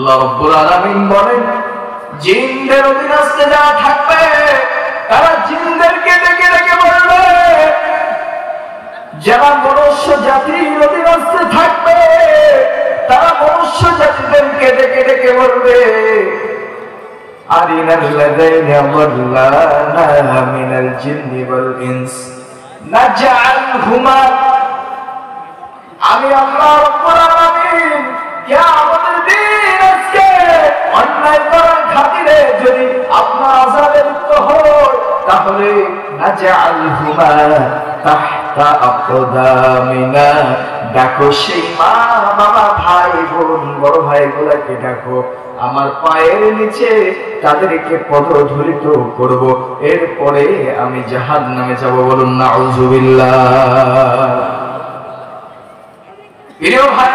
আল্লাহ রাব্বুল আলামিন বলেন, জিনদের অধীনস্থে যারা থাকবে তারা জিনদেরকে ডেকে ডেকে বলবে, যারা মনুষ্য জাতির অধীনস্থে থাকবে তারা মনুষ্য জাতিদেরকে ডেকে ডেকে বলবে, আরিনাল্লাযীনা যাল্লানা মিনাল জিন্নি ওয়াল ইনস নাজআলহুমা, আমি আল্লাহ রাব্বুল আলামিন কিয়ামতের দিন আজকে অন্যায় করার খাতিরে যদি আপনার আযাবে লিপ্ত হয় তাহলে নাজআলহুমা তাহতা আকদামিনা, ডাকো সেই মা বাবা ভাই বোন বড় ভাইগুলোকে ডাকো, আমার পায়ের নিচে তাদেরকে পদধূলিত করব, এরপরে আমি জাহান্নামে যাব। বলুন নাউযুবিল্লাহ। প্রিয় ভাই,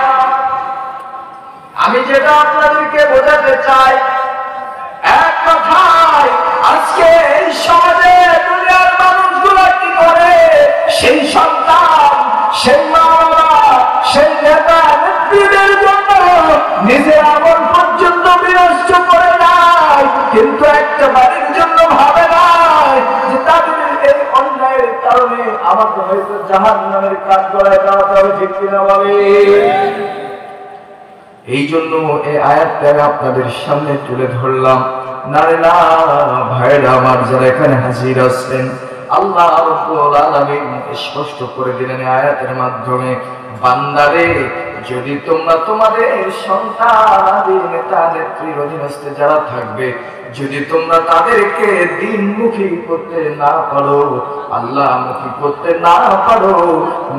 আমি যেটা আপনাদেরকে বোঝাতে চাই, এক কথায় আজকে এই সমাজে দুনিয়ার মানুষগুলো কি করে, সেই সন্তান, সেই মা বাবা, সেই নেতা নেত্রীদের জন্য নিজের আমল পর্যন্ত বিনষ্ট করে নাই, কিন্তু একটা বাড়ির জন্য ভাবে নাই যে তাদের এই অন্যায়ের কারণে আমাকে হয়তো জাহান্নামের কাঠ গড়ায় দাঁড়াতে হবে। ঠিক কিনা বলে? এই জন্য এই আয়াতটা আপনাদের সামনে তুলে ধরলাম। নারে না ভাইরা আমার যারা এখানে হাজির আছেন, আল্লাহ রাব্বুল আলামিন স্পষ্ট করে দিলেন আয়াতের মাধ্যমে, বান্দারে যদি তোমরা তোমাদের সন্তান আদি নেতা নেত্রীর অধীনস্থে যারা থাকবে, যদি তোমরা তাদেরকে দ্বীনমুখী করতে না পারো, আল্লাহমুখী করতে না পারো,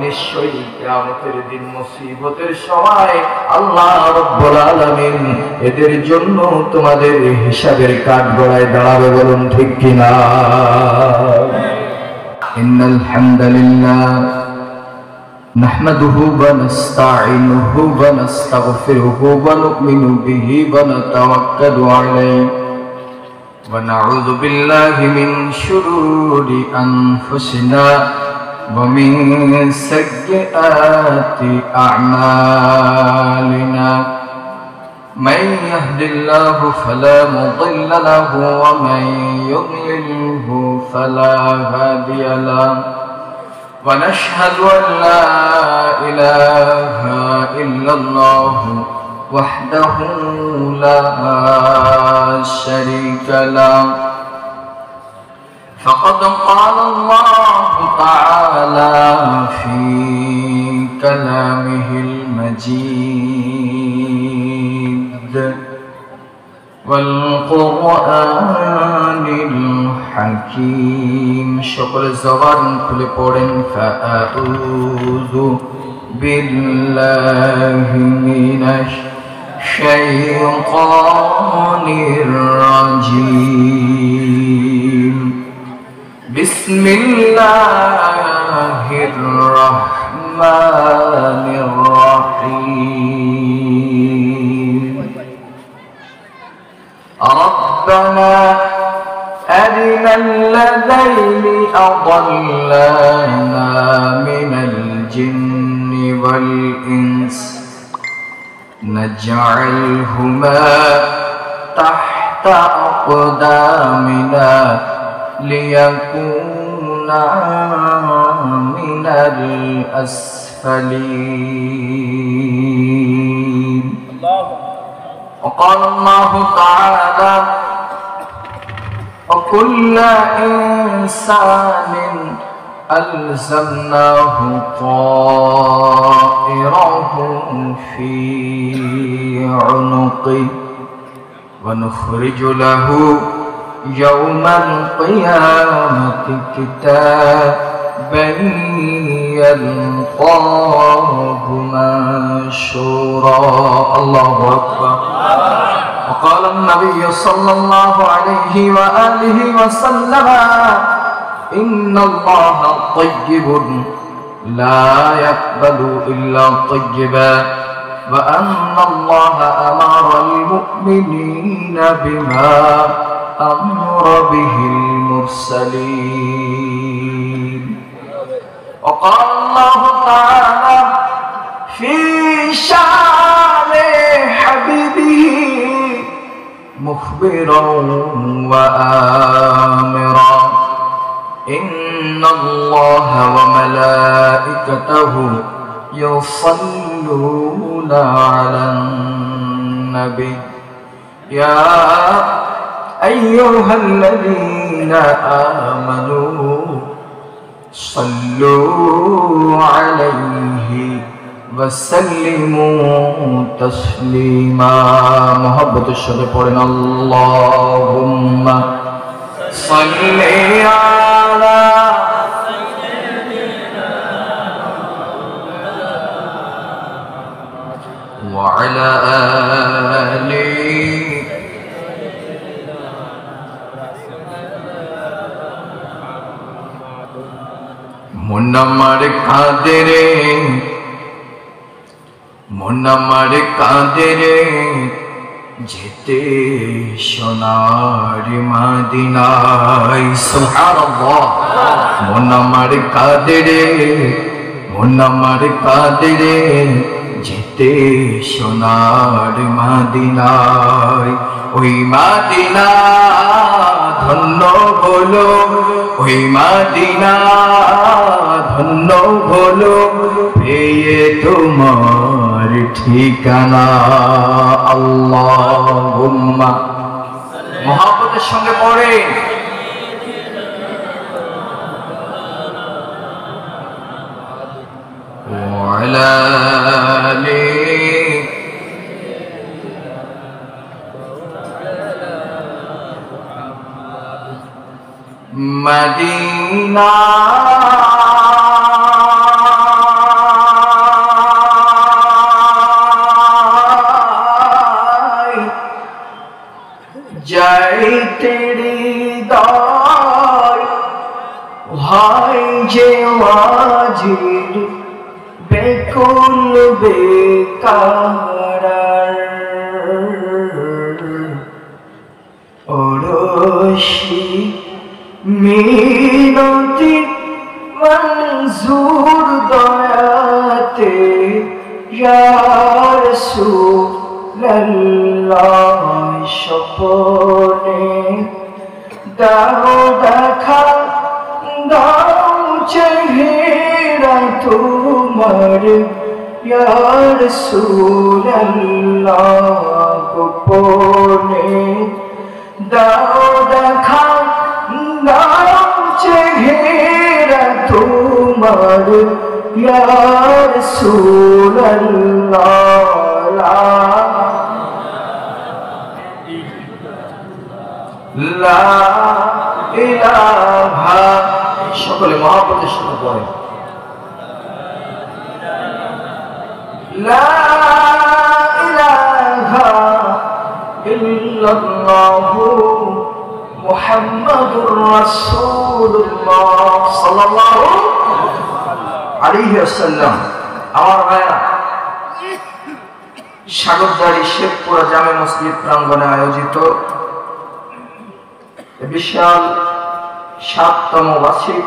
নিশ্চয়ই কিয়ামতের দিন মুসিবতের সময় আল্লাহ রাব্বুল আলামিন এদের জন্য তোমাদের হিসাবের কাঠগড়ায় দাঁড়াবে। বলুন ঠিক কিনা? ইন্নাল হামদালিল্লাহ نحمده ونستعينه ونستغفره ونؤمن به ونتوكل عليه ونعوذ بالله من شرور أنفسنا ومن سيئات أعمالنا من يهد الله فلا مضل له ومن يضلله فلا هادي له ونشهد أن لا إله إلا الله وحده لا شريك له فقد قال الله تعالى في كلامه المجيد والقرآن الحكيم شكر الزبان كل قرن فأعوذ بالله من الشيطان الرجيم بسم الله الرحمن الرحيم ربنا أرنا الذين أضلانا من الجن والإنس نجعلهما تحت أقدامنا ليكونا من الأسفلين. وقال الله تعالى وكل إنسان ألزمناه طائره في عنقه ونخرج له يوم القيامة كتابا يلقاه منشورا. الله أكبر. وقال النبي صلى الله عليه وآله وسلم إن الله طيب لا يقبل إلا طيبا وأن الله أمر المؤمنين بما أمر به المرسلين. وقال الله تعالى في شان حبيبه مخبرا وآمرا إن الله وملائكته يصلون على النبي يا أيها الذين آمنوا صلوا عليه وسلموا تسليما محبت الشهد পড়েন اللهم صل على وعلى آله মুন্নামার কাঁদেরে মুন্নামার কাঁদেরে যেতে সোনার মদিনায় সুবহানাল্লাহ মুন্নামার কাঁদেরে মুন্নামার কাঁদেরে যেতে সোনার মদিনায় ওই মদিনা ধন্য হলো ওই মদিনা ধন্য হলো পেয়ে তোমার ঠিকানা আল্লাহুম্মা মুহাব্বতের সঙ্গে পড়ে ওয়ালা মদিনা যাইতে হৃদয় হয় যে ওয়াজির বেকুল বেকার ওরশি মিনতি মনজুর দয়াতে ইয়া রাসূলুল্লাহ স্বপনে দাও দেখা দাও চেহারা তোমার ইয়া রাসূলুল্লাহ গোপনে দাও দেখা দাও চেহারা তোমার ইয়া রাসূলুল্লাহ লা ইলাহা সকলে মহাব্বতের সাথে পড়ে লা ইলাহা ইল্লাল্লাহু মুহাম্মাদুর রাসূলুল্লাহ সাল্লাল্লাহু আলাইহি ওয়াসাল্লাম। আমার ভাইরা, সাগরদাড়ি শেখপুরা জামে মসজিদ প্রাঙ্গণে আয়োজিত বিশাল ৭তম বার্ষিক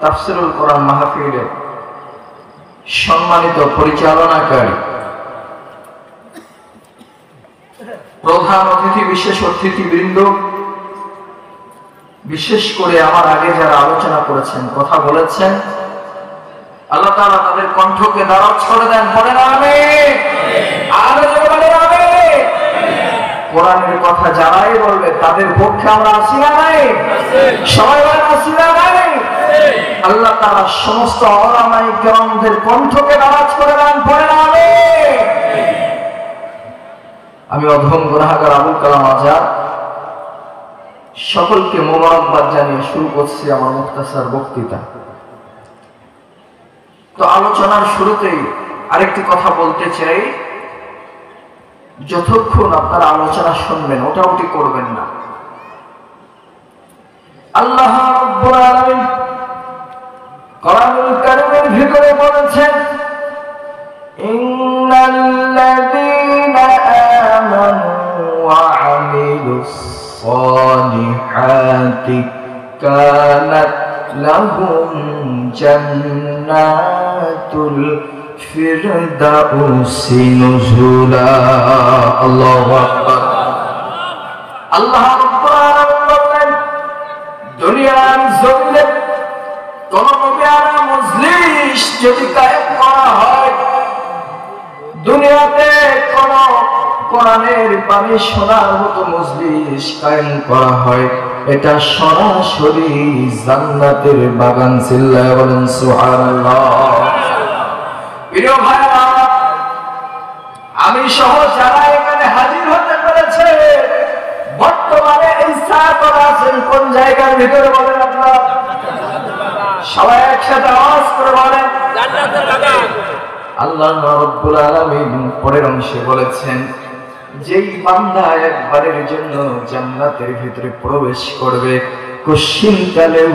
তাফসীরুল কোরআন মাহফিলের সম্মানিত পরিচালনাকারী প্রধান অতিথি, বিশেষ অতিথিবৃন্দ, বিশেষ করে আমার আগে যারা আলোচনা করেছেন, কথা বলেছেন, আল্লাহ তাআলা তাদের কণ্ঠকে দারাজ করে দেন। পড়েন আমিন। আরো জোরে বলেন আমিন। কোরআনের কথা যারাই বলবে তাদের পক্ষে আমরা আছি না নাই? সবাই বলেন আছি না নাই? আল্লাহ তাআলা সমস্ত উলামায়ে কেরামদের কণ্ঠকে দারাজ করে দেন। পড়েন আমিন। আমি অধম গুনাহগার আবুল কালাম আজাদ সকলকে মোবারকবাদ জানিয়ে শুরু করছি আমার মুখতাসার বক্তৃতা। তো আলোচনার শুরুতেই আরেকটি কথা বলতে চাই, যতক্ষণ আপনারা আলোচনা শুনবেন ওটাউটি করবেন না। আল্লাহ রাব্বুল আলামিন কোরআনুল কারীমের ভিতরে বলেছেন, ইন্নাল্লাযীনা আমানু ওয়া আমিলুস সালিহাতি কানাত লাহুম জান্নাতুল ফিরদাউসি নুজুলা। আল্লাহু আকবার। আল্লাহ রাব্বুল আলামিন বলেন দুনিয়ার জমিনে কোন নবিয়ানা মজলিস যদি কায়েম করা হয়, দুনিয়াতে কোন কোরআনের বাণী শোনার মতো মজলিস কায়েম করা হয়, এটা সরাসরি জান্নাতের বাগান। চিল্লায়া বলেন সুবহানাল্লাহ। প্রিয় ভাইরা, আমি সহ যারা এখানে হাজির হতে পেরেছে, বর্তমানে ইচ্ছা করা আছেন কোন জায়গার ভিতরে বলেন আপনারা? সবাই একসাথে আওয়াজ করে বলেন জান্নাতের বাগান। আল্লাহ রাব্বুল আলামিন পরের অংশে বলেছেন, যেই বান্দা একবারের জন্য জান্নাতের ভিতরে প্রবেশ করবে, কশিনকালেও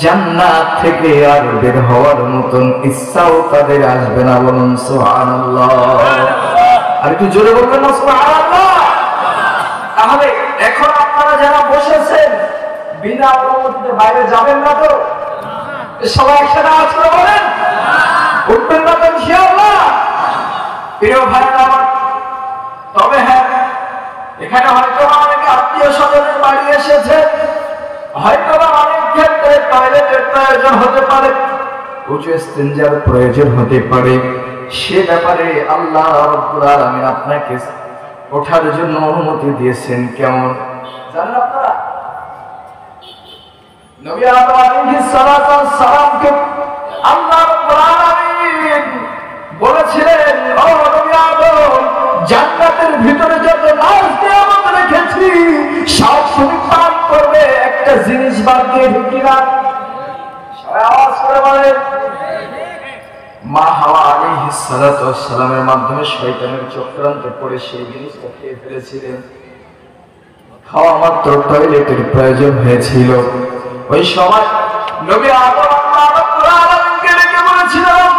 জান্নাত থেকে আর বের হওয়ার মতন ইচ্ছাও তাদের আসবে না। বলুন সুবহানাল্লাহ। আর একটু জোরে বলবেন না সুবহানাল্লাহ। তাহলে এখন আপনারা যারা বসেছেন বিনা অনুমতিতে বাইরে যাবেন না তো? সবাই একসাথে আওয়াজ করে বলেন উঠবেন না তো ইনশাআল্লাহ? প্রিয় ভাইরা আমার, তবে হ্যাঁ, এখানে হয়তো অনেক আত্মীয় স্বজনের বাড়ি এসেছে, হয়তো অনেক ক্ষেত্রে টয়লেটের প্রয়োজন হতে পারে, উঁচু ইস্তেঞ্জার প্রয়োজন হতে পারে। সে ব্যাপারে আল্লাহ রাব্বুল আলামিন আপনাকে ওঠার জন্য অনুমতি দিয়েছেন। কেমন জানেন আপনারা? নবী আদম আলাইহিস সালাতু ওয়াস সালামকে আল্লাহ রাব্বুল আলামিন বলেছিলেন, ও নবী আদম, জান্নাতের ভিতরে যত নাজ নিয়ামত রেখেছি সব তুমি পান করবে, একটা জিনিস বাদ দিয়ে ঢুকি না। সবাই আওয়াজ করে বলেন। মা হাওয়া আলাইহিস সালাতু ওয়াস সালামের মাধ্যমে শয়তানের চক্রান্তে পড়ে সেই জিনিসটা খেয়ে ফেলেছিলেন। খাওয়া মাত্র টয়লেটের প্রয়োজন হয়েছিল। ওই সময় নবী আদম আল্লাহ রাব্বুল আলামিনকে ডেকে বলেছিলেন,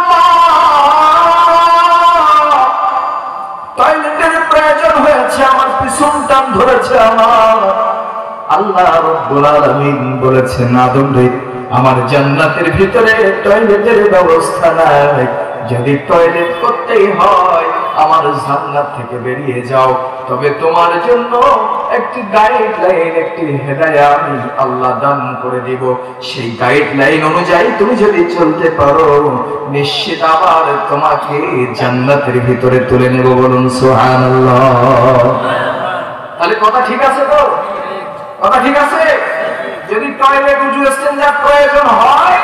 টয়লেটের প্রয়োজন হয়েছে, আমার পিছন টান ধরেছে আমার। আল্লাহ রাব্বুল আলামিন বলেছেন, আদম রে, আমার জান্নাতের ভিতরে টয়লেটের ব্যবস্থা নাই, যদি টয়লেট করতেই হয় আমার জান্নাত থেকে বেরিয়ে যাও, তবে তোমার জন্য একটি গাইডলাইন, একটি হেদায়েত আমি আল্লাহ দান করে দিব। সেই গাইডলাইন অনুযায়ী তুমি যদি চলতে পারো, নিশ্চিত আবার তোমাকে জান্নাতের ভিতরে তুলে নেব। বলুন সুবহানাল্লাহ। তাহলে কথা ঠিক আছে তো? কথা ঠিক আছে? যদি টয়লেট উঁচু ইস্তেঞ্জার প্রয়োজন হয়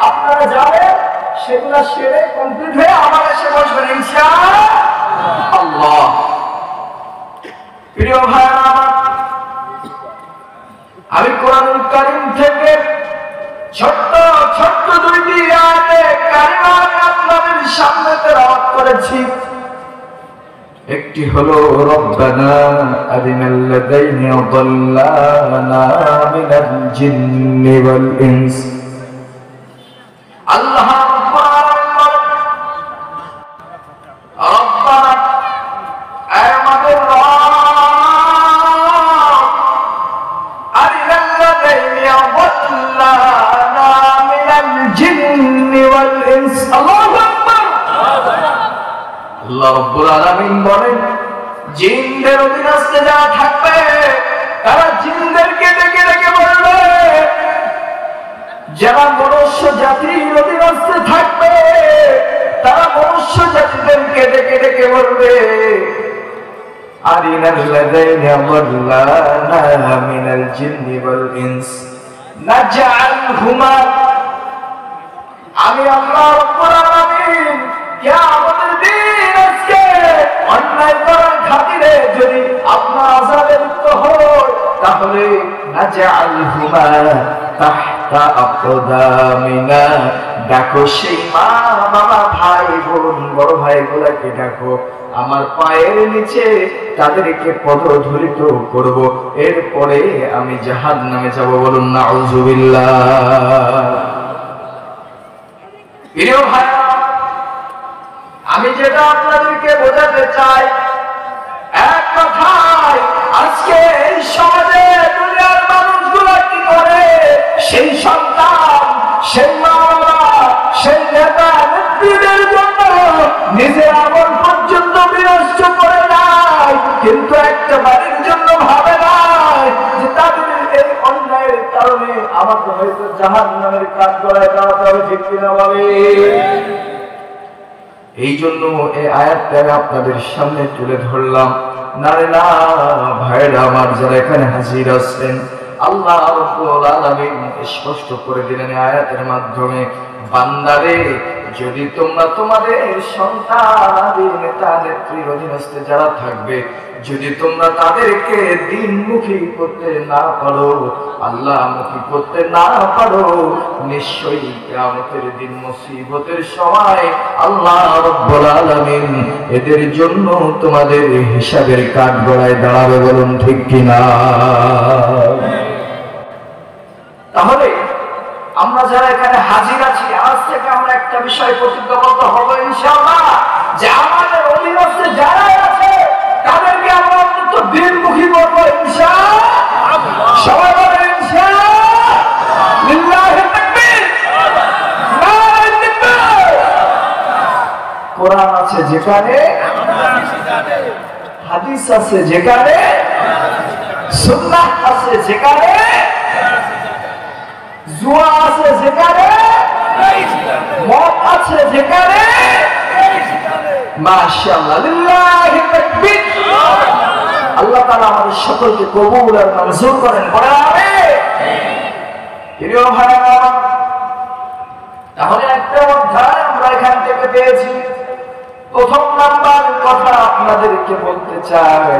আপনারা যাবেন, সেগুলা সেরে কমপ্লিট হয়ে আবার এসে বসবেন ইনশাআল্লাহ। প্রিয় ভাইরা আমার, আমি কোরআনুল কারীম থেকে ছোট্ট ছোট্ট দুইটি আয়াতে কারিমা আপনাদের সামনে তেলাওয়াত করেছি। একটি হলো রব্বানা আরিনাল লাযাইনি আযাল্লানা মিনাল জিন্নি ওয়াল ইনস। আল্লাহ রাব্বুল আলামিন বলেন, জিনদের অধীনস্থে যারা থাকবে তারা জিনদেরকে ডেকে ডেকে বলবে, যারা মনুষ্য জাতির অধীনস্থে থাকবে তারা মনুষ্য জাতিদেরকে ডেকে ডেকে বলবে, আরিনাল লাযাইনি আযাল্লানা মিনাল জিন্নি ওয়াল ইনস নাজআলহুমা। আমি আল্লাহ রাব্বুল আলামিন কিয়ামতের দিন আজকে অন্যায় করার খাতিরে যদি আপনার আযাবে লিপ্ত হয়, তাহলে নাজআলহুমা তাহতা আকদামিনা। ডাকো সেই মা বাবা ভাই বোন বড় ভাইগুলাকে ডাকো, আমার পায়ের নিচে তাদেরকে পদধূলিত করব, এরপরে আমি জাহান্নামে যাব। বলুন নাউযুবিল্লাহ। প্রিয় ভাই, আমি যেটা আপনাদেরকে বোঝাতে চাই, এক কথায় আজকে এই সমাজে দুনিয়ার মানুষগুলো কি করে, সেই সন্তান, সেই মা বাবা, সেই নেতা নেত্রীদের জন্য নিজের আমল পর্যন্ত বিনষ্ট করে নাই, কিন্তু একটা বাড়ির জন্য ভাবে নাই, আমাকে হয়তো জাহান্নামের কাঠগড়ায় দাঁড়াতে হবে, ঠিক কিনা বলে? এই জন্য এই আয়াতটা আমি আপনাদের সামনে তুলে ধরলাম। নারে না ভাইরা আমার যারা এখানে হাজির আছেন, আল্লাহ রাব্বুল আলামিন স্পষ্ট করে দিলেন আয়াতের মাধ্যমে, বান্দারে যদি তোমরা তোমাদের সন্তানাদি নেতা নেত্রীর অধীনস্থে যারা থাকবে, যদি তোমরা তাদেরকে দিনমুখী করতে না পারো, আল্লাহমুখী করতে না পারো, নিশ্চয়ই কিয়ামতের দিন মুসিবতের সময় আল্লাহ রাব্বুল আলামিন এদের জন্য তোমাদের হিসাবের কাঠগড়ায় দাঁড়াবে। বলুন ঠিক কিনা? তাহলে আমরা যারা এখানে হাজির আছি, আজ থেকে আমরা একটা বিষয় প্রতিজ্ঞাবদ্ধ হব ইনশাআল্লাহ, যে আমাদের অধীনস্থে যারা আছে তাদেরকে আমরা অন্তত দিনমুখী করব ইনশাআল্লাহ। সবাই বলেন ইনশাআল্লাহ। লিল্লাহি তাকবীর, নারে তাকবীর। কোরআন আছে যেখানে, হাদিস আছে যেখানে, সুন্নাহ আছে যেখানে, জুয়া আছে যেখানে, মদ আছে যেখানে, মাশাআল্লাহ, লিল্লাহি তাকবীর। আল্লাহ তাআলা আমাদের সকলকে কবুল আর মঞ্জুর করেন, বলেন আমিন। প্রিয় ভাইরা, তাহলে একটা অধ্যায় আমরা এখান থেকে পেয়েছি। প্রথম নাম্বার কথা আপনাদেরকে বলতে চাই,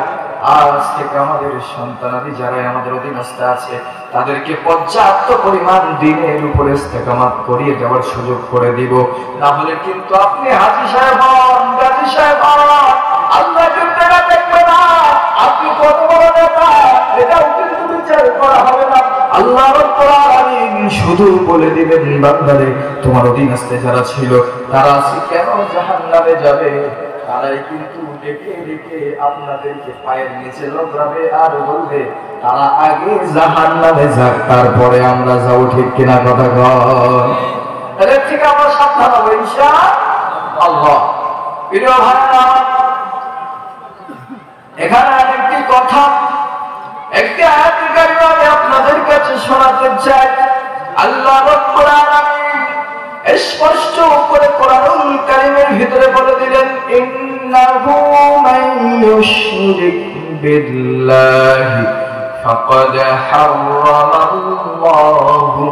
আজ থেকে আমাদের সন্তানাদি যারা আমাদের অধীনস্থে আছে তাদেরকে পর্যাপ্ত পরিমাণ দিনের উপরে ইস্তেকামাত করিয়ে দেওয়ার সুযোগ করে দিব। না হলে কিন্তু আপনি হাজী সাহেব হন, গাজী সাহেব হন, আল্লাহ কিন্তু এটা দেখবে না আপনি কত বড় নেতা, এটাও কিন্তু বিচার করা হবে না। আল্লাহ রাব্বুল আলামিন শুধু বলে দিবেন, বান্দারে তোমার অধীনস্থে যারা ছিল তারা কেন জাহান্নামে যাবে, তারাই কিন্তু ডেকে ডেকে আপনাদেরকে পায়ের নিচে লগ্রাবে আর বলবে তারা আগে জাহান্নামে যাক, তারপরে আমরা যাবো, ঠিক কিনা কথা কয়? তাহলে ঠিক আমরা সাবধান হবো ইনশাআল্লাহ। প্রিয় ভাইরা, এখানে আরেকটি কথা, একটি আয়াতুল কারিমা আমি আপনাদের কাছে শোনাতে চাই। আল্লাহ রাব্বুল আলামিন স্পষ্ট করে কোরআনুল কারীমের ভিতরে বলে দিলেন, ইন্নাহু মান ইউশরিক বিল্লাহি ফাকাদ হারামাল্লাহু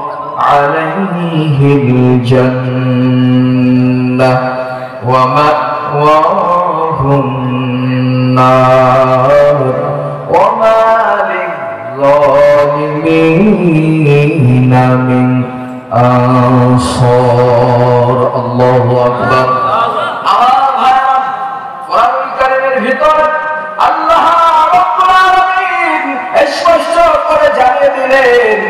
আলাইহিল জান্নাহ ওয়া মাওয়াহুন নার ওয়া মা লিয-যালিমিনা মিন আনসার। আল্লাহু আকবার। আমার ভাইরা, কোরআনুল কারীমের ভিতরে আল্লাহ রাব্বুল আলামিন স্পষ্ট করে জানিয়ে দিলেন,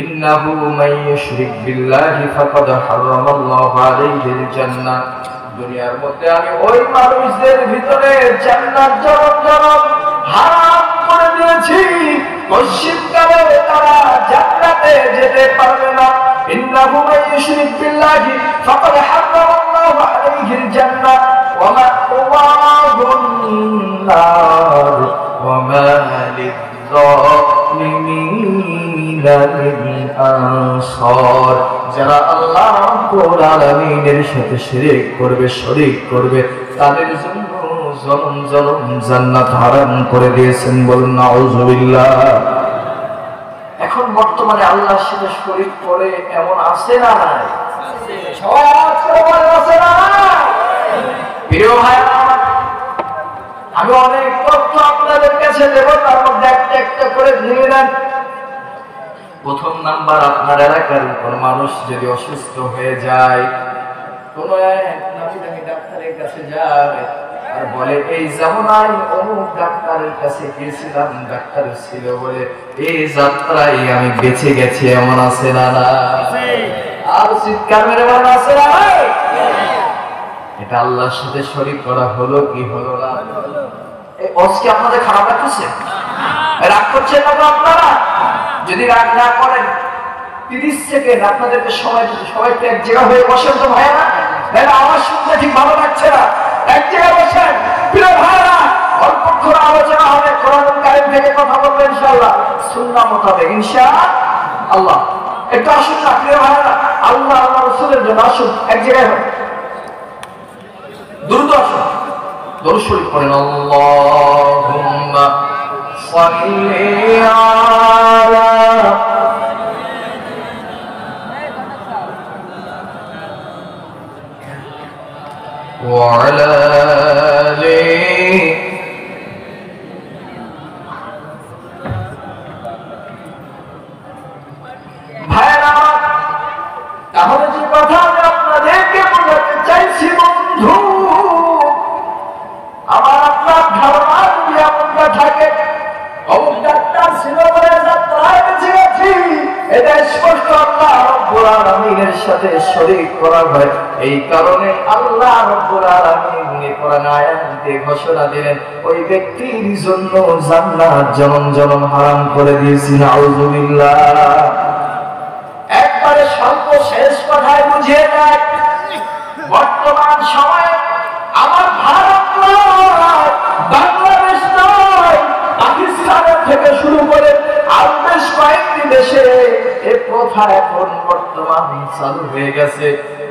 ইন্নাহু মান ইউশরিক বিল্লাহি ফাকাদ হারামাল্লাহু আলাইহিল জান্নাহ। দুনিয়ার মধ্যে আমি ওই মানুষদের ভিতরে জান্নাত জনম হারাম করে দিয়েছি, পশ্চিমকালে তারা জান্নাতে যেতে পারবে না। ইন্নাহু মান ইউশরিক বিল্লাহি ফাকাদ হারামাল্লাহু আলাইহিল জান্নাহ ওয়া মাওয়াহুন নার ওয়া মা লিয-যালিমিনা মিন আনসার। যারা আল্লাহ রাব্বুল আলামিনের সাথে শিরক করবে, শরীক করবে, তাদের জন্য জনম জনম জান্নাত হারাম করে দিয়েছেন। বলুন নাউযুবিল্লাহ। এখন বর্তমানে আল্লাহর সাথে শরীক করে এমন আছে না নাই? আছে না? প্রিয় ভাইরা, আমি অনেক তথ্য আপনাদের কাছে দেব, তার মধ্যে একটা একটা করে নিয়ে নেন। প্রথম নাম্বার, আপনার এলাকার কোন মানুষ যদি অসুস্থ হয়ে যায়, কোন এক নামি দামি ডাক্তারের কাছে যায় আর বলে এই জামানায় অমুক ডাক্তারের কাছে গিয়েছিলাম, ডাক্তার ছিল বলে এই যাত্রায় আমি বেঁচে গেছি, এমন আছে না? আর চিৎকার মেরে বলেন আছে না? এটা আল্লাহর সাথে শরীক করা হলো কি হলো না? এই অজকে আপনাদের খারাপ লাগতেছে? রাগ করছেন না তো আপনারা? যদি রাগ না করেন 30 সেকেন্ড আপনাদেরকে সবাইকে এক জায়গা হয়ে বসেন তো ভাইরা, আওয়াজ শুনতে ঠিক ভালো লাগছে না, এক জায়গায় বসেন। প্রিয় ভাইরা, অল্পক্ষণ আলোচনা হবে, কোরআনুল কারীম থেকে কথা বলবো ইনশাআল্লাহ, সুন্নাহ মোতাবেক ইনশাআল্লাহ। আল্লাহ একটু আসুন না প্রিয় ভাইরা, আল্লাহ আল্লাহ রাসূলের জন্য আসুন, এক জায়গায় হয় দ্রুত আসুন, দরুদ শরীফ পড়েন। আল্লাহুম্মা সাল্লি আলা ওয়া আলা আলি ভাইরা। তাহলে যে কথা আমি আপনাদেরকে বোঝাতে চাইছি বন্ধু, আমার আপনার ধারণা যদি এমনটা থাকে অমুক ডাক্তার ছিল বলে যাত্রায় বেঁচে গেছি, এটা স্পষ্ট আল্লাহ রাব্বুল আলামিনের সাথে শরীক করা হয়। এই কারণে আল্লাহ রাব্বুল আলামিন কোরআন আয়াত দিয়ে ঘোষণা দিলেন ওই ব্যক্তির জন্য জান্নাত জনম জনম হারাম করে দিয়েছি। নাউযুবিল্লাহ। একবারে সর্বশেষ কথায় বুঝিয়ে দেয়, বর্তমান সময়ে আমার ভারত নয়, বাংলাদেশ নয়, পাকিস্তানের থেকে শুরু করে আরো বেশ কয়েকটি দেশে এ প্রথা এখন বর্তমান চালু হয়ে গেছে।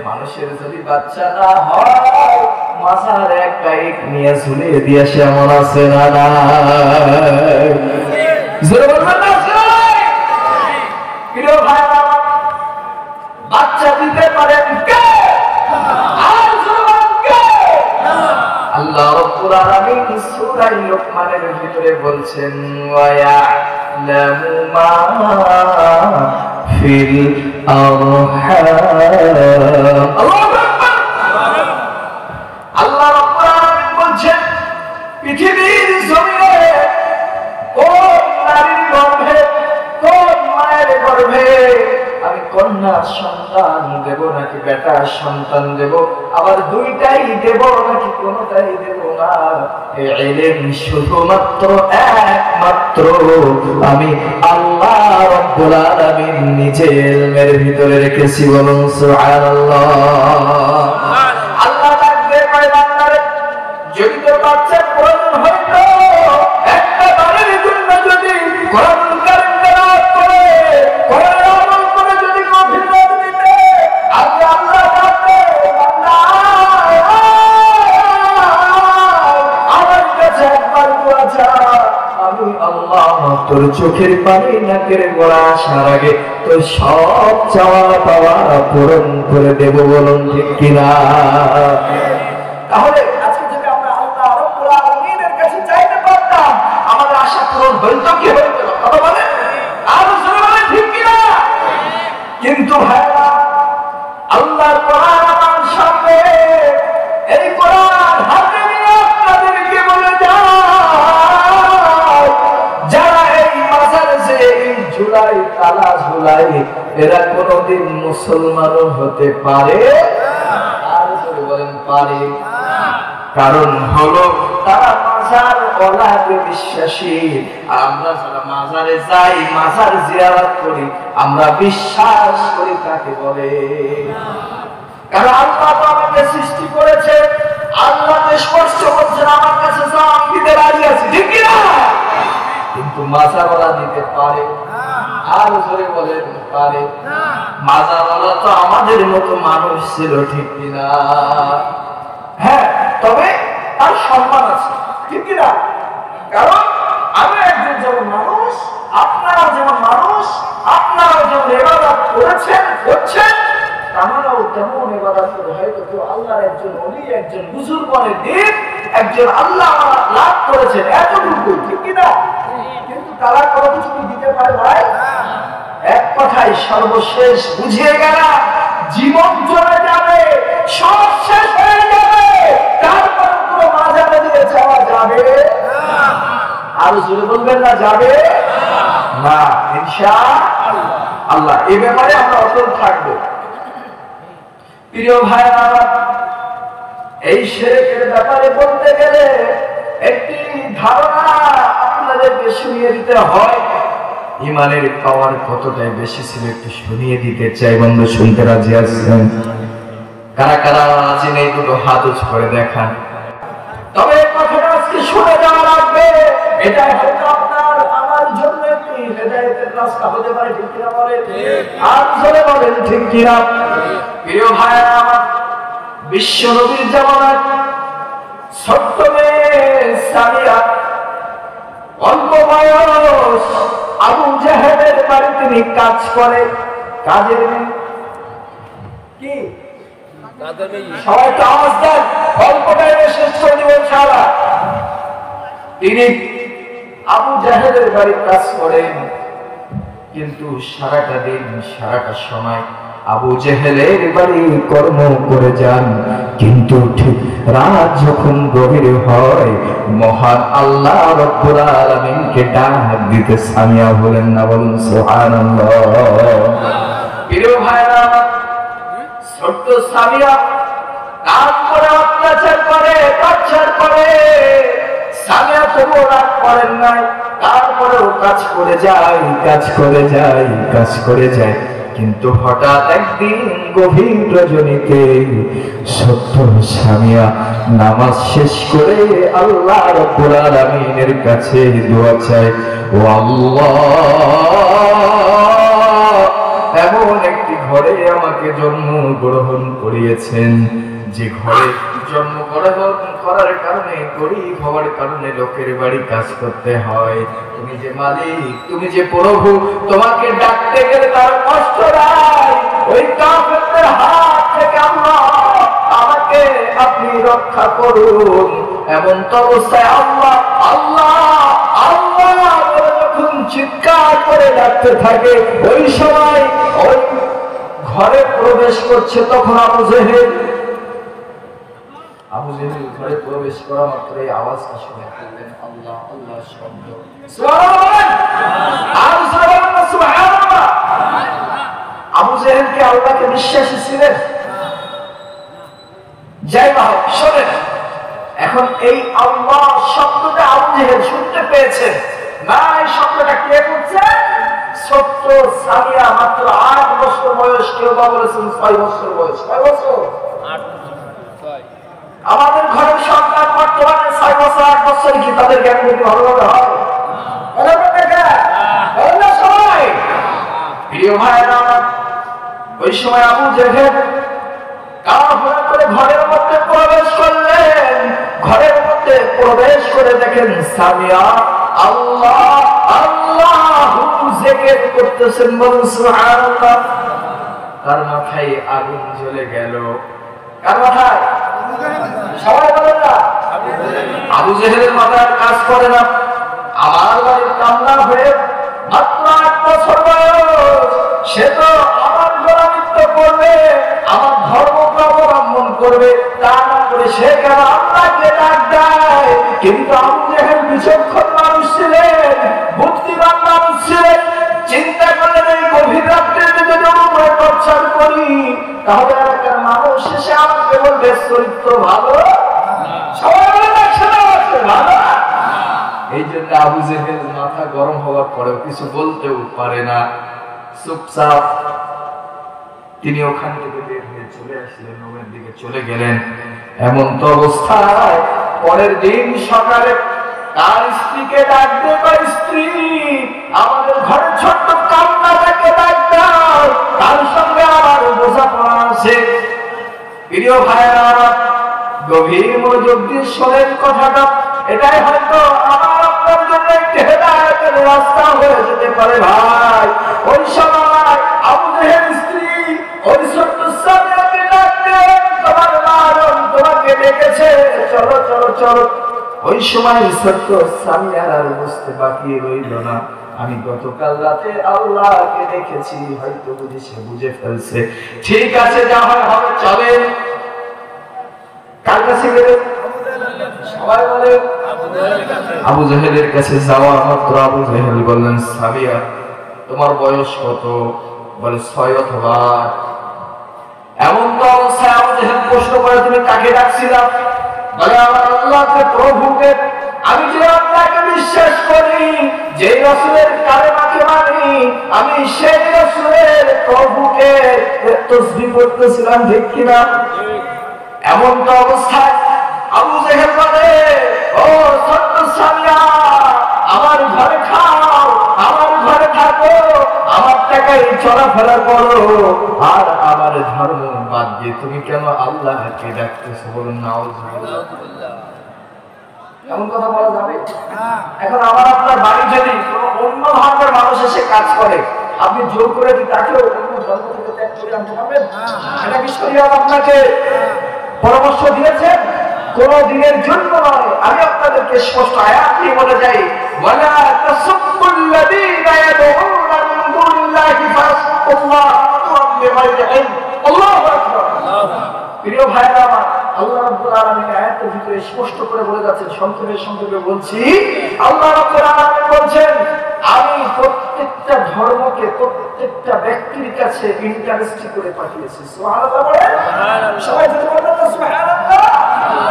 মানুষের যদি বাচ্চা না হয় মাথার একটা ইট নিয়ে ঝুলিয়ে দিয়ে সে এমন আছে না না প্রিয় ভাইরা, বাচ্চা দিতে পারেন কে? আল্লাহ রাব্বুল আলামিন সূরা লুকমানের ভিতরে বলছেন ওয়া ইয়ালামু মা ফিল আরহাম। আল্লাহু আকবার। আল্লাহ রাব্বুল আলামিন বলছেন পৃথিবীর জমিনে কোন নারীর গর্ভে, কোন মায়ের গর্ভে আমি কন্যা সন্তান দেব নাকি বেটা সন্তান দেব, আবার দুইটাই দেব নাকি কোনটাই দেব না, এই ইলম শুধুমাত্র একমাত্র আমি আল্লাহ রাব্বুল আলামিন নিজে ইলমের ভিতরে রেখেছি। বলুন সুবহানাল্লাহ। আল্লাহ ডাকবে কয় বান্দারে, যদি তোর বাচ্চার প্রয়োজন হইতো একটা বাড়ির জন্য যদি কোরআন কারীম তেলাওয়াত করে কোরআন আমল করে যদি গভীর রাত দিতে, আজকে আল্লাহ ডাকবে বান্দা আমার কাছে একবার দোয়া চা, আমি আল্লাহ তোর চোখের পানি নাকের গোড়া আসার আগে তোর সব চাওয়া পাওয়া পূরণ করে দেব। বলুন ঠিক কিনা? তাহলে আজকে যদি আমরা আল্লাহ রাব্বুল আলামিনের কাছে চাইতে পারতাম আমাদের আশা পূরণ হইতো কি হইতো না? কথা বলেন, আর জোরে বলেন ঠিক কিনা? কিন্তু ভাইরা, আল্লাহর কোরআন আমার সামনে, এই কোরআন হাতে নিয়ে আপনাদেরকে বলে যাও, যারা এই মাজার যে ঝুলাই তালা ঝুলাই এরা কোনোদিন মুসলমানও হতে পারে? আর জোরে বলেন পারে? কারণ হলো তারা মাজার ওলাদে বিশ্বাসী। আমরা যারা মাজারে যাই, মাজার জিয়ারত করি, আমরা বিশ্বাস করি কাকে বলে? কারণ আল্লাহ তো আমাকে সৃষ্টি করেছে, আল্লাহ তো স্পষ্ট বলছেন আমার কাছে যাও আমি দিতে রাজি আছি, ঠিক কি না? কিন্তু মাজারওয়ালা দিতে পারে? আর জোরে বলেন পারে? মাজারওয়ালা তো আমাদের মতো মানুষ ছিল, ঠিক কিনা? হ্যাঁ, তবে তার সম্মান আছে, ঠিক কিনা? কারণ আমি একজন যেমন মানুষ, আপনারা যেমন মানুষ, আপনারাও যেমন ইবাদত করেছেন করছেন, তারাও তেমন ইবাদত করে। হয়তো কেউ আল্লাহর একজন ওলি, একজন বুজুর্গের দিন, একজন আল্লাহ লাভ করেছেন, এতটুকু, ঠিক কিনা? কিন্তু তারা কোনো কিছু দিতে পারে ভাই? এক কথায় সর্বশেষ বুঝিয়ে গেল, জীবন চলে যাবে, সব শেষ হয়ে যাবে, তারপর কোনো মাজারে দিয়ে যাওয়া যাবে? আরো জোরে বলবেন না যাবে না? ইনশাআল্লাহ এই ব্যাপারে আমরা অটল থাকবো। প্রিয় ভাইরা, এই শিরকের ব্যাপারে বলতে গেলে একটি ধারণা আপনাদেরকে শুনিয়ে দিতে হয়। ইমানের পাওয়ার কতটাই বেশি ছিল একটু শুনিয়ে দিতে চাই। বন্ধু শুনতে রাজি আছেন? কারা কারা রাজি নেই দুটো হাত উঁচু করে দেখান। তবে কথাটা আজকে শুনে যাওয়া লাগবে, এটা হয়তো আপনার আমার জন্য একটি হেদায়েতের রাস্তা হতে পারে, ঠিক কিনা বলেন? আর জোরে বলেন ঠিক কিনা? প্রিয় ভাইরা আমার, বিশ্ব নবীর জামানায় ছোট্ট মেয়ে সামিয়া, অল্প বয়স, আবু জাহেলের বাড়ি তিনি কাজ করে। কাজের মেয়ে কি? সবাই তো আওয়াজ দেন, অল্প টাইমে শেষ করে দিবেন সারা। তিনি আবু জাহেলের বাড়ি কাজ করেন, কিন্তু সারাটা দিন সারাটা সময় আবু জেহেলের বাড়ি কর্ম করে যান। কিন্তু ঠিক রাত যখন গভীর হয়, মহান আল্লাহ রব্বুল আলামিনকে ডাক দিতে সামিয়া বলেন না, বলুন সুবহানাল্লাহ। প্রিয় ভাইরা, ছোট্ট সামিয়া কাজ করে, অত্যাচার করে, টর্চার করে। সামিয়া তবুও রাগ করেন নাই, তারপরেও কাজ করে যায়, কাজ করে যায়, কাজ করে যায়। কিন্তু হঠাৎ একদিন গভীর রজনীতে ছোট্ট সামিয়া নামাজ শেষ করে আল্লাহ রাব্বুল আলামিনের কাছে দোয়া চায়, ও আল্লাহ, এমন একটি ঘরে আমাকে জন্মগ্রহণ করিয়েছেন, যে ঘরে জন্মগ্রহণ করার কারণে, গরিব হওয়ার কারণে লোকের বাড়ি কাজ করতে হয়। তুমি যে মালিক, তুমি যে প্রভু, তোমাকে ডাকতে গেলে তার কষ্ট নাই। ওই কাফেরদের হাত থেকে আল্লাহ আমাকে আপনি রক্ষা করুন। এমন তো অবস্থায় আল্লাহ আল্লাহ আল্লাহ বলে যখন চিৎকার করে ডাকতে থাকে, ওই সময় ওই ঘরে প্রবেশ করছে তখন আবু জেহেল ঘরে প্রবেশ করা মাত্র এই আওয়াজটা শুনে ফেললেন, আল্লাহ আল্লাহ শব্দ। আবু জেহেল কি আল্লাহকে বিশ্বাসী ছিলেন? যাই না হোক, শোনেন, এখন এই আল্লাহ শব্দটা আবু জেহেল শুনতে পেয়েছেন না? এই শব্দটা কে বলছে? ছোট্ট সামিয়া, মাত্র 8 বছর বয়স, কেউ বা বলেছেন 6 বছর বয়স। 6 বছর? আমাদের ঘরের সন্তান বর্তমানে 6 বছর 8 বছর, কি তাদের জ্ঞান বুদ্ধি ভালোভাবে হয়? প্রিয় ভাইরা, ওই সময় আবু জেহেল কাফের করে ঘরের মধ্যে প্রবেশ করলেন। ঘরের মধ্যে প্রবেশ করে দেখেন সামিয়া আল্লাহ আল্লাহ জিকির করতেছেন, বলুন সুবহানাল্লাহ। তার মাথায় আগুন জ্বলে গেল। কার মাথায়? সবাই বলেন না। আবু জেহেলের মাথায় কাজ করে না। আমার বাড়ির কামলা হয়ে মাত্র 8 বছর বয়স, সে তো আমার গোলামিত্ব করবে, আমার ধর্মকে অবলম্বন করবে, তা না করে সে কেন আল্লাহকে ডাক দেয়? কিন্তু আবু জেহেল বিচক্ষণ মানুষ ছিলেন, বুদ্ধিমান মানুষ ছিলেন। চিন্তা করলেন, এই গভীর রাত্রে যদি উপরে টর্চার করি, তাহলে এলাকার মানুষ শেষে আমাকে বলবে চরিত্র ভালো। সবাই বলে ভালো। এই জন্য আবু জেহেল মাথা গরম হওয়ার পরেও কিছু বলতেও পারে না, চুপচাপ তিনি ওখান থেকে বের হয়ে চলে আসলেন, রুমের দিকে চলে গেলেন। এমন তো অবস্থায় পরের দিন সকালে তার স্ত্রীকে ডাক দিয়ে, স্ত্রী, আমাদের ঘরের ছোট্ট কান্নাটাকে ডাক দাও, তার সঙ্গে আমার বোঝাপড়া আছে। প্রিয় ভাইরা, গভীর মনোযোগ দিয়ে শোনেন কথাটা। এটাই হয়তো আমার আপনার জন্য একটি হেদায়েতের রাস্তা হয়ে যেতে পারে ভাই। ওই সময় আবু জেহেল স্ত্রী ওই ছোট্ট সামিয়াকে ডাকতে, তোমার মারণ তোমাকে ডেকেছে, চলো চলো চলো। ওই সময় ছোট্ট সামিয়ার আর বুঝতে বাকি রইল না, আমি গতকাল রাতে আল্লাহকে দেখেছি, হয়তো বুঝি সে বুঝে ফেলছে। ঠিক আছে, যা হয় হবে, চলেন। কার কাছে গেলেন? সবাই বলে আবু জেহেলের কাছে যাওয়া মাত্র আবু জেহেল বললেন, সামিয়া, তোমার বয়স কত? বলে 6 অথবা 8। এমন তো অবস্থায় আবু জেহেল প্রশ্ন করে, তুমি কাকে ডাকছিলা? বলে, আমার আল্লাহকে, প্রভুকে। আমি যে আল্লাহকে বিশ্বাস করি, যে রাসূলের কালেমাকে মানি, আমি সেই রাসূলের প্রভুকে তাসবিহ করতেছিলাম, ঠিক কিনা? এমন তো অবস্থায় আবু জেহেল বলে, ও ছোট্ট সামিয়া, আমার ঘরে খাও, আমার ঘরে থাকো, আমার টাকায় চলাফেরা করো, আর আমার ধর্ম বাদ দিয়ে তুমি কেন আল্লাহকে ডাকতেছো? বলুন নাউজুবিল্লাহ। এমন কথা বলা যাবে? এখন আমার আপনার বাড়ি যদি কোনো অন্য ধর্মের মানুষ এসে কাজ করে, আপনি জোর করে কি তাকেও অন্য ধর্ম থেকে ত্যাগ করে আনতে পারবেন? এটা কি শরীয়ত আপনাকে পরামর্শ দিয়েছে? কোন দিনের জন্য নয়। আমি আপনাদেরকে স্পষ্ট আয়াত দিয়ে বলে যাই, ওয়ালা তাসুবুল্লাযীনা ইয়াদউনা মিন দুনিল্লাহি ফাসুবুল্লাহ বিগাইরি ইলম। আল্লাহু আকবার। প্রিয় ভাইরা আমার, আল্লাহ রাব্বুল আলামিন আয়াতের ভিতরে স্পষ্ট করে বলে যাচ্ছেন, সংক্ষেপে বলছি। আল্লাহ রাব্বুল আলামিন বলছেন, আমি প্রত্যেকটা ধর্মকে প্রত্যেকটা ব্যক্তির কাছে ইন্টারেস্টিং করে পাঠিয়েছি। সুবহানাল্লাহ বলেন। সবাই যদি বলেন না সুবহানাল্লাহ।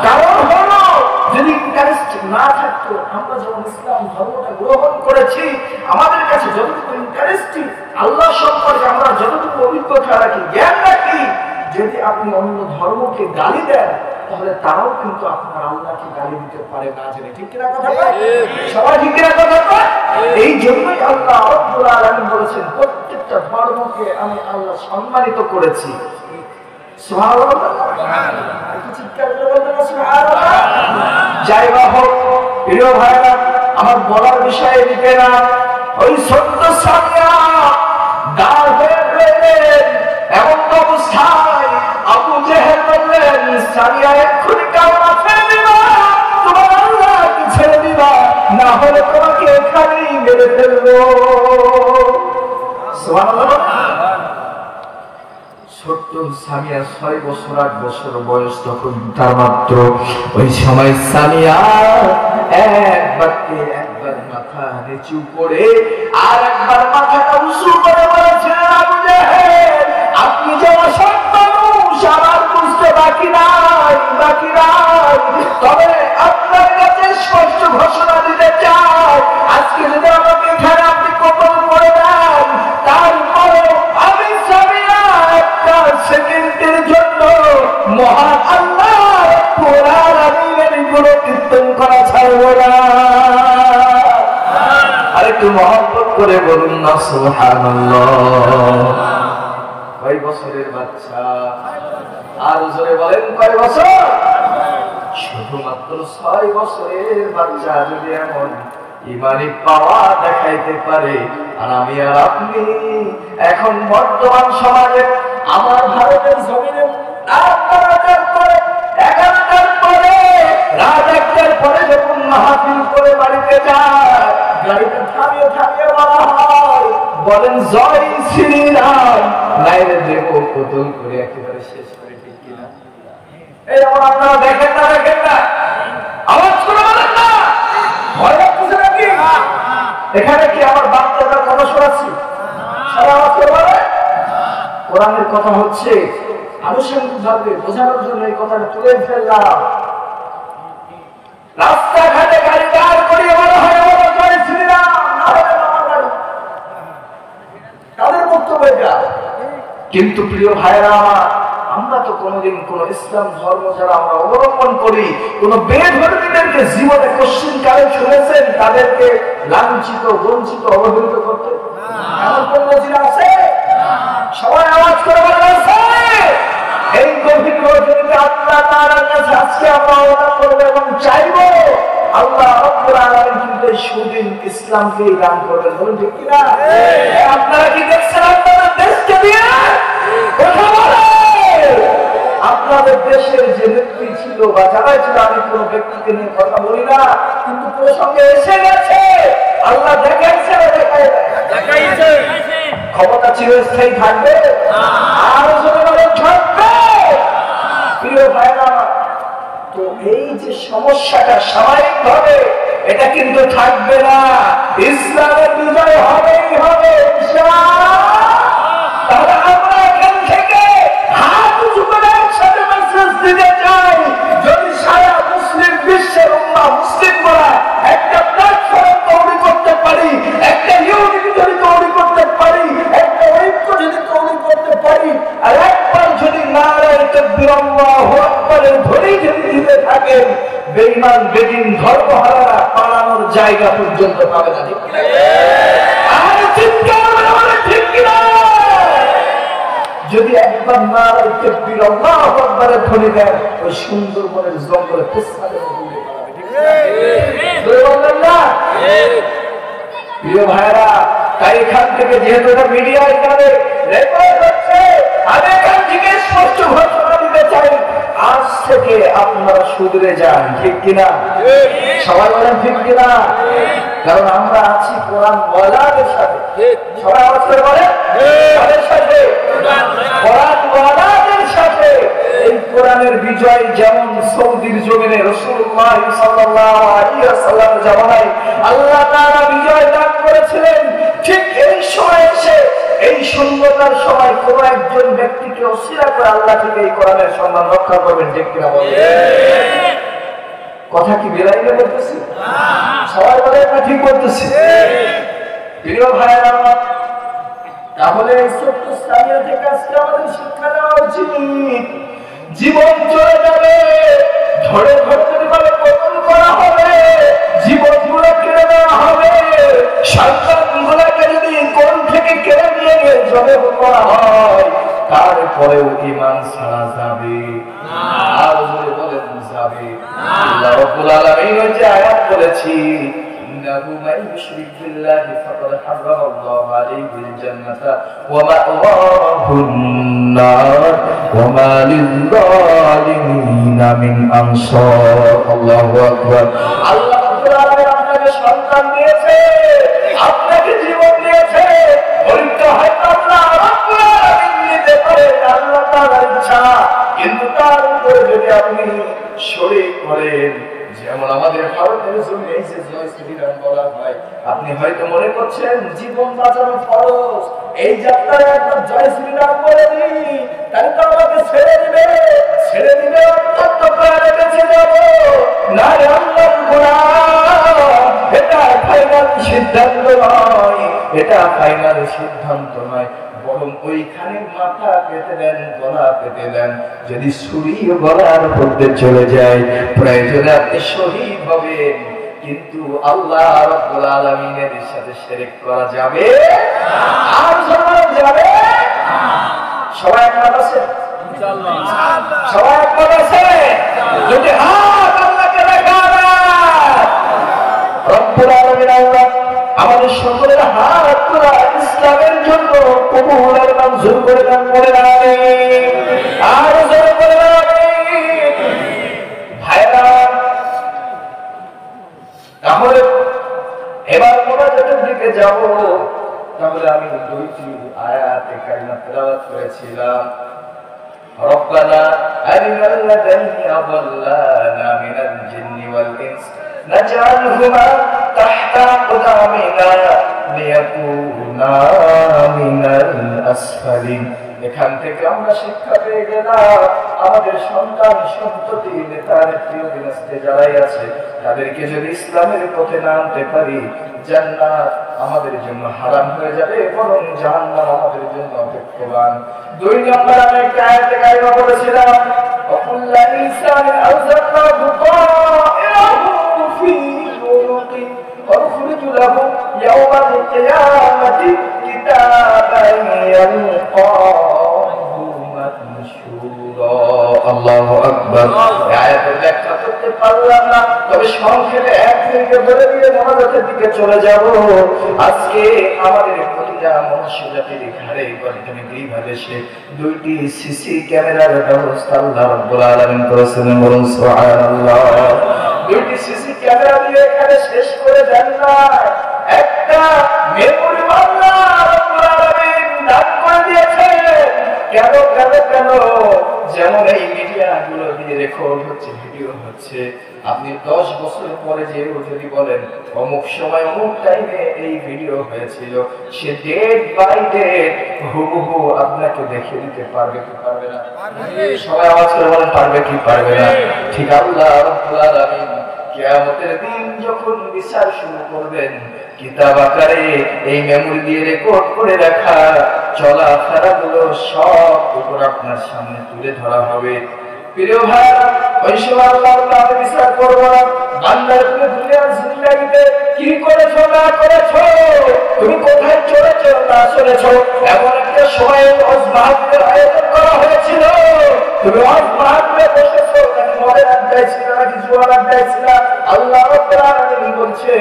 কারণ হলো, যদি ইন্টারেস্ট না থাকতো, আমরা যখন ইসলাম ধর্মটা গ্রহণ করেছি, আমাদের কাছে যতটুকু ইন্টারেস্টিং আল্লাহ সম্পর্কে আমরা যতটুকু অভিজ্ঞতা রাখি, জ্ঞান রাখি, যদি আপনি অন্য ধর্মকে গালি দেন, তাহলে তারাও কিন্তু আপনার আল্লাহকে গালি দিতে পারে না জেনে। ঠিক কিনা কথা? সবাই ঠিক কিনা কথা? এই জন্যই আল্লাহ রাব্বুল আলামিন বলেছেন, প্রত্যেকটা ধর্মকে আমি আল্লাহ সম্মানিত করেছি। সুবহানাল্লাহ। একটু চিৎকার করে বলবেন না সুবহানাল্লাহ। যাই হোক প্রিয় ভাইরা, আমার বলার বিষয় দিতে না, ওই সত্য সামিয়া দাঁড় হয়ে রইলেন। এমন অবস্থায় আবু জেহেল বললেন, সামিয়া এক্ষুনি কালেমা ছেড়ে দিবা, তোমার আল্লাহকে ছেড়ে দিবা, না হলে তোমাকে এখানেই মেরে ফেলবো। সুবহানাল্লাহ। ছোট্ট সামিয়া 6 বছর 8 বছর বয়স তখন তার মাত্র। ওই সময় সামিয়া একবার মাথা নিচু করে আর একবার মাথাটা উঁচু করে বলেছেন, আবু জেহেল, আপনি যে অসৎ মানুষ আমার বুঝতে বাকি নাই। তবে আপনার কাছে স্পষ্ট ঘোষণা দিতে চাই, আজকে যদি আমাকে এখানে আপনি কতল করে দেন, তারপরে আমি সামিয়া একটা সেকেন্ডের জন্য মহান আল্লাহ কোরআন আমিনের গুণ কীর্তন করা ছাড়ব না। আরেকটু মহব্বত করে বলুন না সুবহানাল্লাহ। কয় বছরের বাচ্চা? আর জোরে বলেন, কয় বছর? শুধুমাত্র 6 বছরের বাচ্চা যদি এমন ইমানি পাওয়া দেখাইতে পারে, আর আমি আর আপনি এখন বর্তমান সমাজে আমার ভারতের জমিনে রাত 11টার পরে যখন মাহফিল করে বাড়িতে যায়, গাড়িটা থামিয়ে বলা হয়, বলেন জয় শ্রীরাম, নাইরে দেব কতল করে একেবারে শেষ করে। ঠিক কিনা? এই আমার আপনারা দেখেন না? আওয়াজ করে বলেন না, ভয় লাগছে নাকি? এখানে কি আমার বাচ্চাটার কথা শোনাচ্ছি? সবাই আওয়াজ করে বলে। কোরআনের কথা হচ্ছে, আনুষঙ্গিকভাবে বোঝানোর জন্য এই কথাটা তুলে ফেললাম। রাস্তাঘাটে গাড়ি দাঁড় করিয়ে বলা হয় জয় শ্রীরাম, না হলে আমার গাড়ি। তাদের বক্তব্য এটা। কিন্তু প্রিয় ভাইরা আমার, আমরা তো কোনোদিন কোন ইসলাম ধর্ম যারা আমরা অবলম্বন করি, কোন বেধর্মীদেরকে জীবনে কোশ্চিন কালে শুনেছেন তাদেরকে লাঞ্ছিত, বঞ্চিত, অবহেলিত করতে? এমন কোন নজির আছে? সবাই আওয়াজ করে বলেন আছে। এই গভীর রজনীতে আল্লাহ তাআলার কাছে আজকে আমরা আওয়াজ করব এবং চাইব, আল্লাহ রাব্বুল আলামিন কিন্তু এই সুদিন ইসলামকে দান করবেন। বলুন ঠিক কিনা? আপনারা কি দেখছেন আপনাদের দেশকে দিয়ে? কথা বলেন। আপনাদের দেশের যে ব্যক্তি ছিল বা যারা ছিল, আমি কোন ব্যক্তিকে নিয়ে কথা বলি না, কিন্তু প্রসঙ্গে এসে গেছে, আল্লাহ দেখাইছে। ক্ষমতা চিরস্থায়ী থাকবে? আর জনগণের থাকবে? প্রিয় ভাইরা, তো এই যে সমস্যাটা সাময়িক ভাবে, এটা কিন্তু থাকবে না। ইসলামের বিজয় হবেই হবে ইনশাআল্লাহ। তাহলে আমরা এখান থেকে হাত উঁচু করে একসাথে মেসেজ দিতে চাই, যদি সারা মুসলিম বিশ্বের উম্মাহ মুসলিম বলা একটা প্ল্যাটফর্ম তৈরি করতে পারি, একটা ইউনিটি যদি তৈরি করতে পারি, একটা ঐক্য যদি তৈরি করতে পারি, আর একবার যদি নারায়ে তাকবীর আল্লাহু আকবারের ধ্বনি যদি দিতে থাকেন, বেঈমান বেদিন ধর্মহারারা পালানোর জায়গা পর্যন্ত পাবে না। ঠিক কিনা? আর চিৎকার করে বলে ঠিক কিনা? যদি একবার নারায়ে তাকবীর আল্লাহু আকবারের ধ্বনি দেন ওই সুন্দরবনের জঙ্গলে পেছনে উড়ে পালাবে। ঠিক বললেন না? প্রিয় ভাইরা, তাই এখান থেকে যেহেতু এটা মিডিয়ায় যাবে রেকর্ড হচ্ছে, আমি এখান থেকে স্পষ্ট ঘোষণা দিতে চাই, আজ থেকে আপনারা শুধরে যান। ঠিক কিনা? সবাই বলেন ঠিক কিনা? কারণ আমরা আছি কোরআন ওয়ালাদের সাথে। সবাই আওয়াজ করে বলেন কাদের সাথে? কোরআন ওয়ালাদের সাথে। এই কোরআনের বিজয় যেমন সৌদির জমিনে রাসূলুল্লাহ সাল্লাল্লাহু আলাইহি ওয়াসাল্লামের জামানায় আল্লাহ তাআলা বিজয় দান করেছিলেন, ঠিক এই সময় এসে এই শূন্যতার সময় কোন একজন ব্যক্তিকে অস্বীকার করে আল্লাহ থেকে এই কোরআনের সম্মান রক্ষা করবেন। ঠিক কিনা বলেন? কথা কি বেলাইলে বলতেছি? সবাই বলে না ঠিক বলতেছি? প্রিয় ভাইরা, তাহলে এই ছোট্ট স্থানীয় থেকে আজকে আমাদের শিক্ষা নেওয়া উচিত। জীবন চলে যাবে, ধরে ধরে যদি বলে পতন করা হবে, জীবনগুলো কেড়ে নেওয়া হবে, সন্তানগুলোকে যদি কোন থেকে কেড়ে নিয়ে গিয়ে জবে করা হয়, তারপরেও ঈমান ছাড়া যাবে না। আর যদি বলেন যাবে, আল্লাহ রাব্বুল আলামিন ওই যে আয়াত বলেছি, ইন্নাহু মান ইউশরিক বিল্লাহি ফাকাদ হারামাল্লাহু আলাইহিল জান্নাতা ওয়া মা'ওয়াহুন নার ওয়া মা লিয-যালিমিনা মিন আনসার। আল্লাহু আকবার। আল্লাহ রাব্বুল আলামিন আপনাকে সন্তান দিয়েছে, আপনাকে জীবন দিয়েছে, পরীক্ষা হয়তো আল্লাহ রাব্বুল আলামিন নিতে পারে, আল্লাহ তাআলার ইচ্ছা। কিন্তু তার উপরে যদি আপনি শরীক করেন, যেমন আমাদের ভারতের জন্য এই যে জয় শ্রীরাম বলা হয়, আপনি হয়তো মনে করছেন জীবন বাঁচানো ফরজ, এই যাত্রায় একবার জয় শ্রীরাম বলে দিই তাই তো আমাকে ছেড়ে দিবে অত্যন্ত প্রাণে বেঁচে যাব না। আল্লাহর কোরআন এটা ফাইনাল সিদ্ধান্ত নয়, এটা ফাইনাল সিদ্ধান্ত নয়, বরং ওইখানে মাথা পেতে দেন, গলা পেতে দেন। যদি ছুরি গলার মধ্যে চলে যায়, প্রয়োজনে আপনি শহীদ হবেন, কিন্তু আল্লাহ রাব্বুল আলামিনের সাথে শিরক করা যাবে আর যাবে। সবাই একমত আছে? ইনশাআল্লাহ সবাই একমত আছে? যদি হাত আল্লাহকে দেখাবে, রব্বুল আলামিন আল্লাহ আমাদের সকলের হাত তোলা ইসলামের জন্য কবুল আর মঞ্জুর করে দান করে আমিন। আর জোরে বলে আমিন। ভাইরা, তাহলে এবার মোনাজাতের দিকে যাব। তাহলে আমি দুইটি আয়াতে কারিমা তেলাওয়াত করেছিলাম। রব্বানা আরিনাল্লাযীনা আযাল্লানা মিনাল জিন্নি ওয়াল ইনস নাজআলহুমা তাহতা আকদামিনা লিয়াকুনা মিনাল আসফালিন। এখান থেকে আমরা শিক্ষা পেয়ে গেলাম, আমাদের সন্তান সন্ততি নেতা নেত্রী যারাই আছে তাদেরকে যদি ইসলামের পথে না আনতে পারি, জান্নাত আমাদের জন্য হারাম হয়ে যাবে, বরং জাহান্নাম আমাদের জন্য অপেক্ষমান। দুই নম্বর আমি একটা আয়াতে কারিমা বলেছিলাম, ওয়াকুল্লা ইনসানিন আলজামনাহু তাইরাহু ফি উনুকি ওয়াখরিজু লাহু ইয়াওমাল কিয়ামাতি কিতাবান ইয়ালকাহু মানশুরা। আল্লাহু আকবার। এই আয়াতের ব্যাখ্যা করতে পারলাম না, তবে সংক্ষেপে এক মিনিটে বলে দিয়ে মোনাজাতের দিকে চলে যাব। আজকে আমাদের প্রতিটা মনুষ্য জাতির ঘাড়ে গর্জনে গ্রীভাদেশে দুইটি সিসি ক্যামেরার ব্যবস্থা আল্লাহ রাব্বুল আলামিন করেছেন। বলুন সুবহানাল্লাহ। দুইটি সিসি ক্যামেরা দিয়ে এখানে শেষ করে দেন না, একটা মেমোরি আল্লাহ রাব্বুল আলামিন দান করে দিয়েছেন। কেন কেন কেন? যেমন এই মিডিয়া গুলো দিয়ে রেকর্ড হচ্ছে, ভিডিও হচ্ছে, আপনি 10 বছর পরে যে যদি বলেন অমুক সময় অমুক টাইমে এই ভিডিও হয়েছিল, সে ডেট বাই ডেট হুবহু আপনাকে দেখিয়ে দিতে পারবে কি পারবে না? সবাই আওয়াজ করে বলেন পারবে কি পারবে না? ঠিক আল্লাহ রাব্বুল আলামিন কিয়ামতের দিন যখন বিচার শুরু করবেন, কিতাব আকারে এই মেমোরি দিয়ে রেকর্ড করে রাখা চলাফেরাগুলো সব উপর আপনার সামনে তুলে ধরা হবে। প্রিয় ভাই, ওই সময় আল্লাহ তাআলা বিচার করবে না বান্দার দুনিয়ার জিন্দেগিতে কি করেছো না করেছো, তুমি কোথায় চলেছো না চলেছো, এমন একটা সময় হজ মাহফিলের আয়োজন করা হয়েছিল, তুমি হজ মাহফিলে বসেছো, নাকি মদের আড্ডায় ছিল, নাকি জুয়ার আড্ডায় ছিল? আল্লাহ রাব্বুল আলামিন বলছে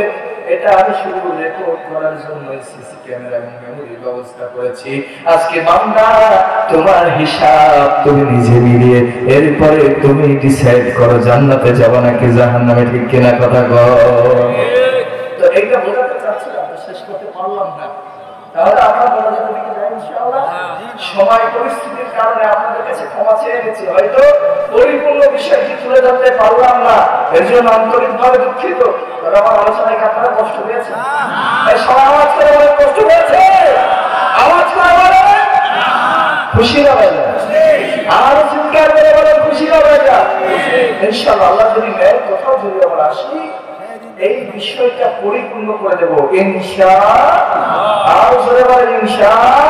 এটা আমি শুধু রেকর্ড করার জন্য সিসি ক্যামেরা এবং মেমোরির ব্যবস্থা করেছি। আজকে বান্দা তোমার হিসাব তুমি নিজে মিলিয়ে এরপরে তুমি ডিসাইড করো জান্নাতে যাবে নাকি জাহান্নামে, ঠিক কিনা কথা গো? তো এইটা বোঝাতে চাচ্ছিলাম, তো শেষ করতে পারলাম না। তাহলে আমরা বলা যাবে কি না ইনশাআল্লাহ? সময় পরিস্থিতির কারণে আপনাদের কাছে ক্ষমা চেয়ে নিচ্ছি, হয়তো পরিপূর্ণ বিষয়টি তুলে ধরতে পারলাম না, এর জন্য আন্তরিকভাবে দুঃখিত। তবে আমার আলোচনায় কি আপনারা কষ্ট পেয়েছেন? সবাই আওয়াজ করে বলেন কষ্ট পেয়েছে? আওয়াজ করে বলেন খুশি না ভাইয়া? আরো চিৎকার করে বলেন খুশি না ভাইয়া? ইনশাআল্লাহ আল্লাহ যদি নেয়, কোথাও যদি আমরা আসি, এই বিষয়টা পরিপূর্ণ করে দেব ইনশাআল্লাহ। আর জোরে বলেন ইনশাআল্লাহ।